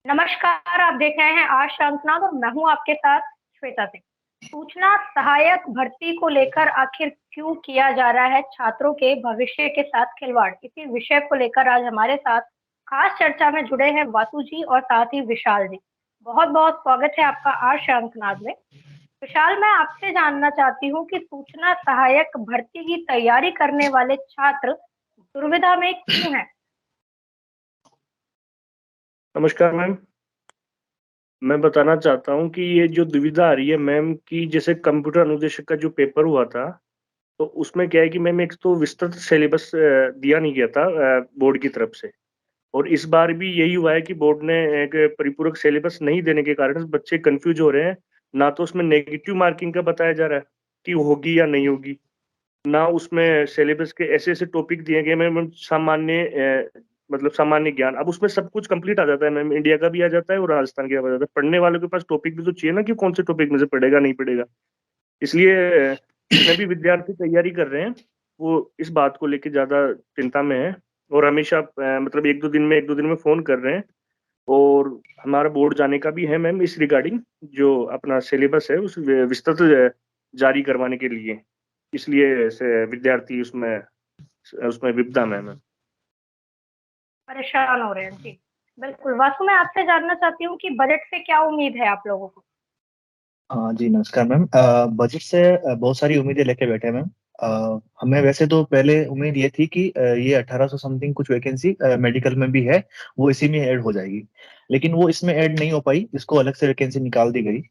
नमस्कार, आप देख रहे हैं आज शंखनाद और मैं हूं आपके साथ श्वेता सिंह। सूचना सहायक भर्ती को लेकर आखिर क्यों किया जा रहा है छात्रों के भविष्य के साथ खिलवाड़, इसी विषय को लेकर आज हमारे साथ खास चर्चा में जुड़े हैं वासु जी और साथ ही विशाल जी। बहुत बहुत स्वागत है आपका आज शंखनाद में। विशाल, मैं आपसे जानना चाहती हूँ कि सूचना सहायक भर्ती की तैयारी करने वाले छात्र दुविधा में क्यों हैं? नमस्कार मैम। मैं बताना चाहता हूँ कि ये जो दुविधा आ रही है मैम कि जैसे कंप्यूटर अनुदेशक का जो पेपर हुआ था, तो उसमें क्या है कि मैम एक तो विस्तृत सिलेबस दिया नहीं गया था बोर्ड की तरफ से। और इस बार भी यही हुआ है कि बोर्ड ने एक परिपूरक सिलेबस नहीं देने के कारण बच्चे कन्फ्यूज़ हो रहे हैं। ना तो उसमें नेगेटिव मार्किंग का बताया जा रहा है कि होगी या नहीं होगी, ना उसमें सिलेबस के ऐसे-ऐसे टॉपिक दिए गए मैम सामान्य मतलब सामान्य ज्ञान। अब उसमें सब कुछ कंप्लीट आ जाता है मैम, इंडिया का भी आ जाता है और राजस्थान का भी आ जाता है। पढ़ने वालों के पास टॉपिक भी तो चाहिए ना कि कौन से टॉपिक में से पढ़ेगा, नहीं पढ़ेगा। इसलिए जितने भी विद्यार्थी तैयारी कर रहे हैं, वो इस बात को लेके ज़्यादा चिंता में हैं और हमेशा मतलब 1-2 दिन में फ़ोन कर रहे हैं। और हमारा बोर्ड जाने का भी है मैम इस रिगार्डिंग, जो अपना सिलेबस है उस विस्तृत जारी करवाने के लिए। इसलिए से विद्यार्थी उसमें उसमें विपदा में है मैम। परेशान हो रहे हैं जी। बिल्कुल, वासु, मैं आपसे जानना चाहती हूँ कि बजट से क्या उम्मीद है आप लोगों को? हाँ जी, नमस्कार मैम। बजट से बहुत सारी उम्मीदें लेके बैठे हैं मैम। हमें वैसे तो पहले उम्मीद ये थी कि ये 1800 समथिंग कुछ वैकेंसी मेडिकल में भी है, वो इसी में ऐड हो जाएगी। लेकिन वो इसमें ऐड नहीं हो पाई, इसको अलग से वैकेंसी निकाल दी गई।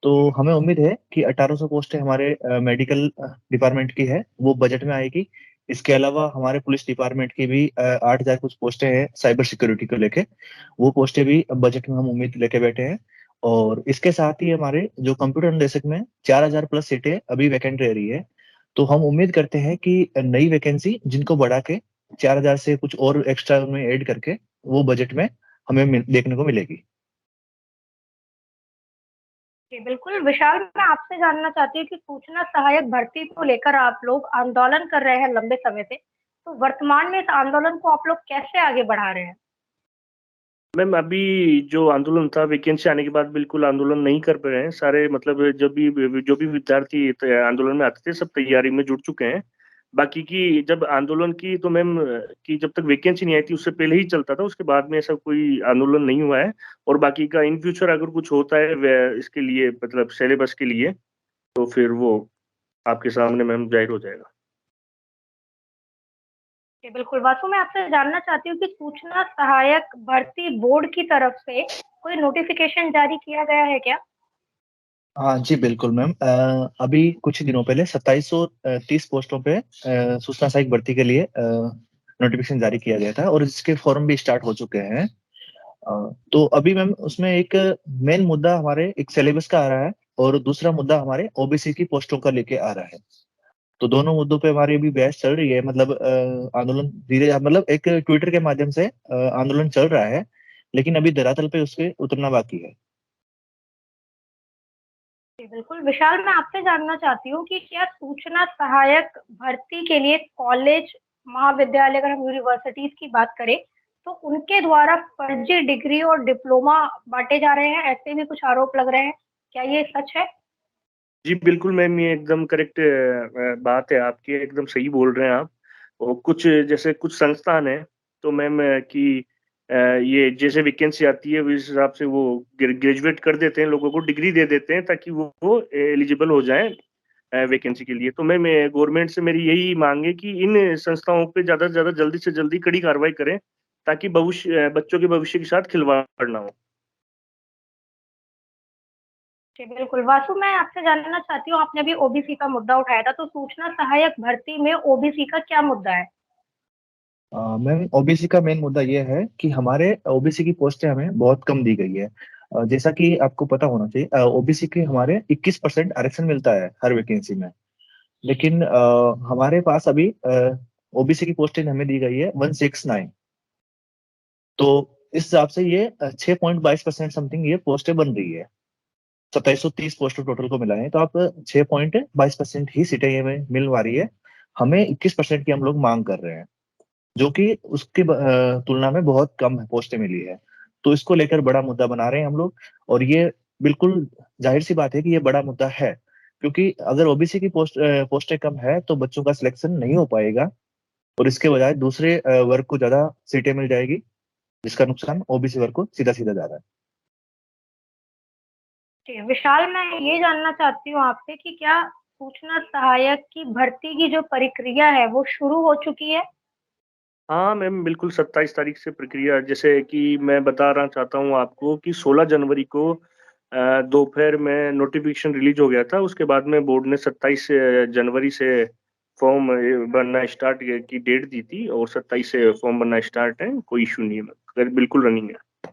तो हमें उम्मीद है कि 1800 पोस्टें हमारे मेडिकल डिपार्टमेंट की है, वो बजट में आएगी। इसके अलावा हमारे पुलिस डिपार्टमेंट की भी 8000 कुछ पोस्टें हैं साइबर सिक्योरिटी को लेके, वो पोस्टें भी बजट में हम उम्मीद लेके बैठे हैं। और इसके साथ ही हमारे जो कंप्यूटर अनुदेशक में 4000 प्लस सीटें अभी वैकेंट रह रही है। तो हम उम्मीद करते हैं कि नई वैकेंसी जिनको बढ़ा के 4000 से कुछ और एक्स्ट्रा उनमें ऐड करके वो बजट में हमें देखने को मिलेगी। जी बिल्कुल, विशाल, मैं आपसे जानना चाहती हूँ कि सूचना सहायक भर्ती को लेकर आप लोग आंदोलन कर रहे हैं लंबे समय से, तो वर्तमान में इस आंदोलन को आप लोग कैसे आगे बढ़ा रहे हैं? मैम अभी जो आंदोलन था वैकेंसी आने के बाद बिल्कुल आंदोलन नहीं कर पा रहे हैं। सारे मतलब जो भी विद्यार्थी आंदोलन में आते थे सब तैयारी में जुट चुके हैं। बाकी की जब आंदोलन की तो मैम कि जब तक वैकेंसी नहीं आई थी उससे पहले ही चलता था, उसके बाद में ऐसा कोई आंदोलन नहीं हुआ है। और बाकी का इन फ्यूचर अगर कुछ होता है इसके लिए मतलब सिलेबस के लिए, तो फिर वो आपके सामने मैम ज़ाहिर हो जाएगा। जी बिल्कुल, वासु, मैं आपसे जानना चाहती हूँ कि सूचना सहायक भर्ती बोर्ड की तरफ से कोई नोटिफिकेशन जारी किया गया है क्या? हाँ जी, बिल्कुल मैम। अभी कुछ दिनों पहले 2730 पोस्टों पे सूचना सहायक भर्ती के लिए नोटिफिकेशन जारी किया गया था और इसके फॉर्म भी स्टार्ट हो चुके हैं। तो अभी मैम उसमें एक मेन मुद्दा हमारे एक सिलेबस का आ रहा है और दूसरा मुद्दा हमारे ओबीसी की पोस्टों का लेके आ रहा है। तो दोनों मुद्दों पे हमारी अभी बहस चल रही है, मतलब आंदोलन धीरे मतलब एक ट्विटर के माध्यम से आंदोलन चल रहा है, लेकिन अभी धरातल पे उसके उतरना बाकी है। जी बिल्कुल, विशाल, मैं आपसे जानना चाहती हूँ कि क्या सूचना सहायक भर्ती के लिए कॉलेज, महाविद्यालय, अगर हम यूनिवर्सिटीज की बात करें, तो उनके द्वारा फर्जी डिग्री और डिप्लोमा बांटे जा रहे हैं, ऐसे भी कुछ आरोप लग रहे हैं। क्या ये सच है? जी, बिल्कुल मैम, ये एकदम करेक्ट बात है आपकी, एकदम सही बोल रहे हैं आप। और कुछ जैसे कुछ संस्थान हैं, तो मैम कि ये जैसे वैकेंसी आती है, उस हिसाब से वो ग्रेजुएट कर देते हैं, लोगों को डिग्री दे देते हैं ताकि वो एलिजिबल हो जाएँ वैकेंसी के लिए। तो मैम गवर्नमेंट से मेरी यही माँग है कि इन संस्थाओं पे ज़्यादा से ज़्यादा जल्दी से जल्दी कड़ी कार्रवाई करें, ताकि बच्चों के भविष्य के साथ खिलवाड़ ना हो। जी बिल्कुल, वासु, मैं आपसे जानना चाहती हूँ, आपने अभी ओबीसी का मुद्दा उठाया था, तो सूचना सहायक भर्ती में ओबीसी का क्या मुद्दा है? मैम ओबीसी का मेन मुद्दा ये है कि हमारे ओबीसी की पोस्टें हमें बहुत कम दी गई है। जैसा कि आपको पता होना चाहिए, ओबीसी के हमारे 21% आरक्षण मिलता है हर वैकेंसी में। लेकिन हमारे पास अभी ओबीसी की पोस्टें हमें दी गई है 169। तो इस हिसाब से ये 6.22% समथिंग ये पोस्टें बन रही है। 2730 पोस्टर टोटल को मिलाएं तो आप 6.22% ही सीटें ये में मिल पा रही है। हमें 21% की हम लोग मांग कर रहे हैं, जो कि उसकी तुलना में बहुत कम पोस्टें मिली है। तो इसको लेकर बड़ा मुद्दा बना रहे हैं हम लोग। और ये बिल्कुल जाहिर सी बात है कि ये बड़ा मुद्दा है, क्योंकि अगर ओबीसी की पोस्टें कम है तो बच्चों का सिलेक्शन नहीं हो पाएगा, और इसके बजाय दूसरे वर्ग को ज्यादा सीटें मिल जाएगी, जिसका नुकसान ओबीसी वर्ग को सीधा सीधा जा रहा है। जी, विशाल, मैं ये जानना चाहती हूँ आपसे कि क्या सूचना सहायक की भर्ती की जो प्रक्रिया है वो शुरू हो चुकी है? हाँ मैम, बिल्कुल 27 तारीख से प्रक्रिया, जैसे कि मैं बता चाहता हूँ आपको कि 16 जनवरी को दोपहर में नोटिफिकेशन रिलीज हो गया था। उसके बाद में बोर्ड ने 27 जनवरी से फॉर्म भरना स्टार्ट की डेट दी थी, और 27 से फॉर्म भरना स्टार्ट है। कोई इशू नहीं है, बिल्कुल रनिंग है।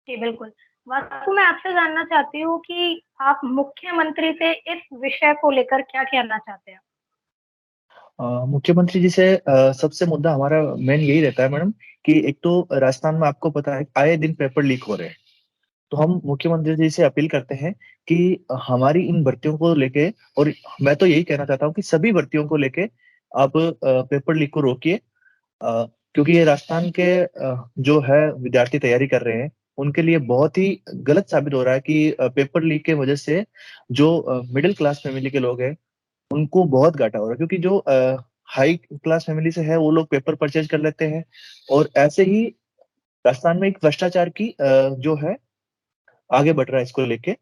जी बिल्कुल। वास्तु में आपसे जानना चाहती हूँ कि आप मुख्यमंत्री से इस विषय को लेकर क्या कहना चाहते हैं? मुख्यमंत्री जी से सबसे मुद्दा हमारा मेन यही रहता है मैडम, कि एक तो राजस्थान में आपको पता है आए दिन पेपर लीक हो रहे हैं। तो हम मुख्यमंत्री जी से अपील करते हैं कि हमारी इन भर्तियों को लेके, और मैं तो यही कहना चाहता हूँ कि सभी भर्तियों को लेके आप पेपर लीक को रोकिए, क्योंकि ये राजस्थान के जो है विद्यार्थी तैयारी कर रहे हैं उनके लिए बहुत ही गलत साबित हो रहा है कि पेपर लीक के वजह से जो मिडिल क्लास फैमिली के लोग हैं उनको बहुत घाटा हो रहा है, क्योंकि जो हाई क्लास फैमिली से है वो लोग पेपर परचेज कर लेते हैं। और ऐसे ही राजस्थान में एक भ्रष्टाचार की जो है आगे बढ़ रहा है इसको लेके,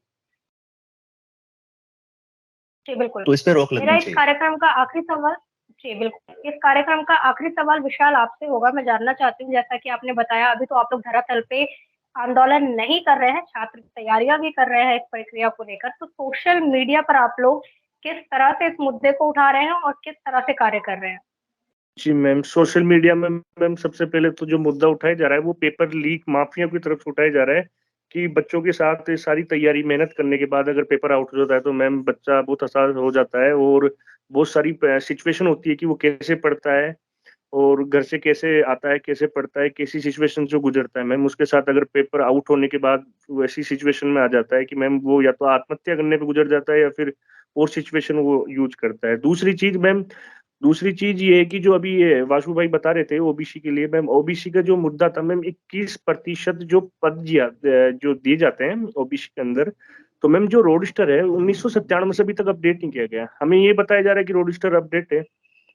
जी बिल्कुल। तो इस पे रोक मेरा लगनी इस चाहिए। कार्यक्रम का आखिरी सवाल जी बिल्कुल, इस कार्यक्रम का आखिरी सवाल विशाल आपसे होगा। मैं जानना चाहती हूँ, जैसा कि आपने बताया अभी तो आप लोग धरातल पे आंदोलन नहीं कर रहे हैं, छात्र तैयारियां भी कर रहे हैं इस प्रक्रिया को लेकर, तो सोशल मीडिया पर आप लोग किस तरह से इस मुद्दे को उठा रहे हैं और किस तरह से कार्य कर रहे हैं? जी मैम, सोशल मीडिया में मैम सबसे पहले तो जो मुद्दा उठाया जा रहा है वो पेपर लीक माफिया की तरफ से उठाया जा रहा है, कि बच्चों के साथ सारी तैयारी मेहनत करने के बाद अगर पेपर आउट हो जाता है तो मैम बच्चा बहुत हताश हो जाता है, और बहुत सारी सिचुएशन होती है कि वो कैसे पढ़ता है और घर से कैसे आता है, कैसे पढ़ता है, कैसी सिचुएशन से गुजरता है। मैम उसके साथ अगर पेपर आउट होने के बाद वैसी सिचुएशन में आ जाता है कि मैम वो या तो आत्महत्या करने पे गुजर जाता है या फिर और सिचुएशन वो यूज करता है। दूसरी चीज ये है कि जो अभी ये वासु भाई बता रहे थे ओबीसी के लिए, मैम ओबीसी का जो मुद्दा था मैम, 21% जो पद जो दिए जाते हैं ओबीसी के अंदर, तो मैम जो रोडस्टर है 1997 से अभी तक अपडेट नहीं किया गया। हमें ये बताया जा रहा है कि रोडस्टर अपडेट है,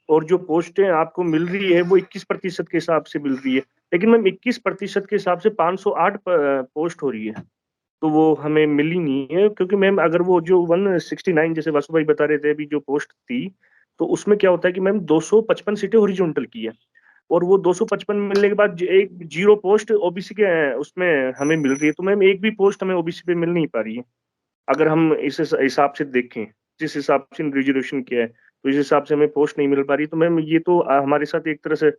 और जो पोस्टें आपको मिल रही है वो 21% के हिसाब से मिल रही है, लेकिन मैम 21% के हिसाब से 508 पोस्ट हो रही है, तो वो हमें मिली नहीं है। क्योंकि मैम अगर वो जो 169 जैसे वासु भाई बता रहे थे अभी जो पोस्ट थी, तो उसमें क्या होता है कि मैम 255 सीटें हॉरिजॉन्टल की है, और वो 255 मिलने के बाद एक जीरो पोस्ट ओबीसी के उसमें हमें मिल रही है, तो मैम एक भी पोस्ट हमें ओबीसी पे मिल नहीं पा रही है। अगर हम इस हिसाब से देखें, जिस हिसाब से रिजर्वेशन किया है, तो इस हिसाब से हमें पोस्ट नहीं मिल पा रही, तो मैम ये तो हमारे साथ एक तरह से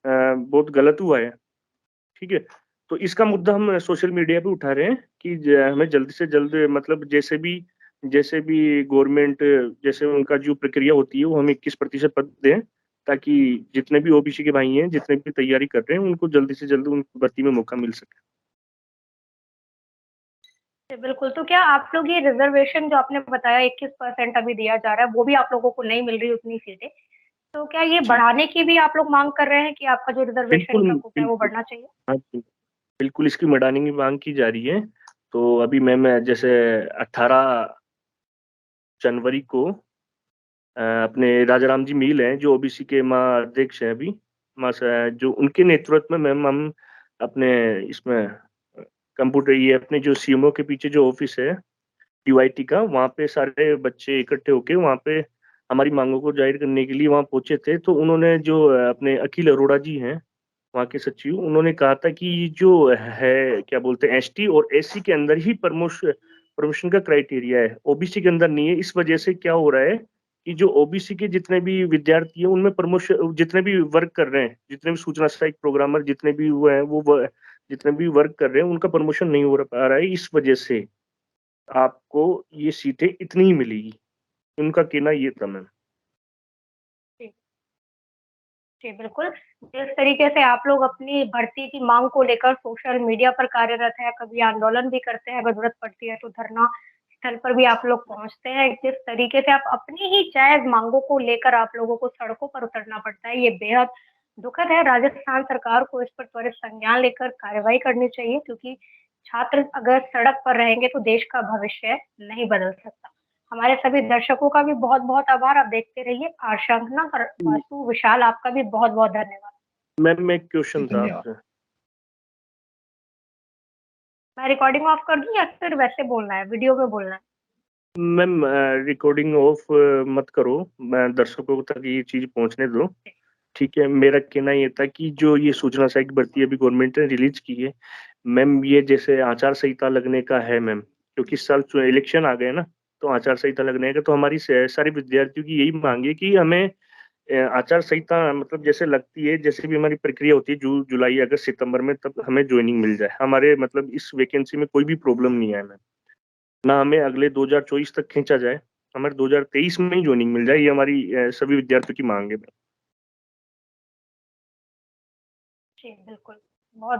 बहुत गलत हुआ है। ठीक है, तो इसका मुद्दा हम सोशल मीडिया पे उठा रहे हैं कि हमें जल्द से जल्द मतलब जैसे भी गवर्नमेंट जैसे उनका जो प्रक्रिया होती है वो हमें 21% पद दें, ताकि जितने भी ओबीसी के भाई हैं, जितने भी तैयारी कर रहे हैं, उनको जल्दी से जल्द उन भर्ती में मौका मिल सके। जी, बिल्कुल। तो क्या आप लोग ये रिजर्वेशन जो आपने बताया 21% अभी दिया जा रहा है, वो भी आप लोगों को नहीं मिल रही उतनी सीटें, तो क्या ये जी बढ़ाने की भी आप लोग मांग कर रहे हैं कि आपका जो रिजर्वेशन बिल्कुल का कोटा है वो बिल्कुल। बढ़ना चाहिए? हाँ जी, बिल्कुल इसकी बढ़ाने की मांग की जा रही है। तो अभी मैम जैसे 18 जनवरी को अपने राजा राम जी मील हैं जो ओबीसी के माँ अध्यक्ष हैं अभी, जो उनके नेतृत्व में मैम हम अपने इसमें कंप्यूटर ये अपने जो सीएमओ के पीछे जो ऑफिस है टीवाईटी का, वहाँ पे सारे बच्चे इकट्ठे होके वहाँ पे हमारी मांगों को जाहिर करने के लिए वहाँ पहुंचे थे। तो उन्होंने जो अपने अखिल अरोड़ा जी हैं वहाँ के सचिव, उन्होंने कहा था कि ये जो है क्या बोलते हैं एसटी और एससी के अंदर ही प्रमोशन का क्राइटेरिया है, ओबीसी के अंदर नहीं है। इस वजह से क्या हो रहा है कि जो ओबीसी के जितने भी विद्यार्थी हैं उनमें प्रमोशन, जितने भी वर्क कर रहे हैं, जितने भी सूचना सहायक प्रोग्रामर जितने भी वो हैं जितने भी वर्क कर रहे हैं उनका प्रमोशन नहीं हो पा रहा है। इस वजह से आपको ये सीटें इतनी ही मिलेगी, उनका कहना ये था मैम। जी, जी, बिल्कुल। जिस तरीके से आप लोग अपनी भर्ती की माँग को लेकर सोशल मीडिया पर कार्यरत हैं, कभी आंदोलन भी करते हैं, अगर ज़रूरत पड़ती है तो धरना स्थल पर भी आप लोग पहुँचते हैं। जिस तरीके से आप अपनी ही जायज़ माँगों को लेकर आप लोगों को सड़कों पर उतरना पड़ता है, ये बेहद दुखद है, राजस्थान सरकार को इस पर त्वरित संज्ञान लेकर कार्रवाई करनी चाहिए, क्योंकि छात्र अगर सड़क पर रहेंगे तो देश का भविष्य नहीं बदल सकता। हमारे सभी दर्शकों का भी बहुत-बहुत आभार। आप देखते रहिए आशा अंकना और वासु। विशाल, आपका भी बहुत-बहुत धन्यवाद। मैम एक क्वेश्चन था धन्यवाद। आपसे। मैं रिकॉर्डिंग ऑफ कर दूं या फिर वैसे बोलना है, वीडियो में बोलना है? मैम रिकॉर्डिंग ऑफ मत करो, मैं दर्शकों तक ये चीज पहुंचने दो। ठीक है, मेरा कहना ये था कि जो ये सूचना सहायक भर्ती अभी गवर्नमेंट ने रिलीज की है मैम, ये जैसे आचार संहिता लगने का है मैम, क्योंकि इस साल इलेक्शन आ गए ना, तो आचार संहिता लगने का, तो हमारी सारी विद्यार्थियों की यही मांग है कि हमें आचार संहिता मतलब जैसे लगती है, जैसे भी हमारी प्रक्रिया होती है जुलाई अगस्त सितंबर में, तब हमें ज्वाइनिंग मिल जाए। हमारे मतलब इस वैकेंसी में कोई भी प्रॉब्लम नहीं है मैम, ना हमें अगले 2024 तक खींचा जाए, हमारे 2023 में ही ज्वाइनिंग मिल जाए, ये हमारी सभी विद्यार्थियों की मांग है। जी बिल्कुल, बहुत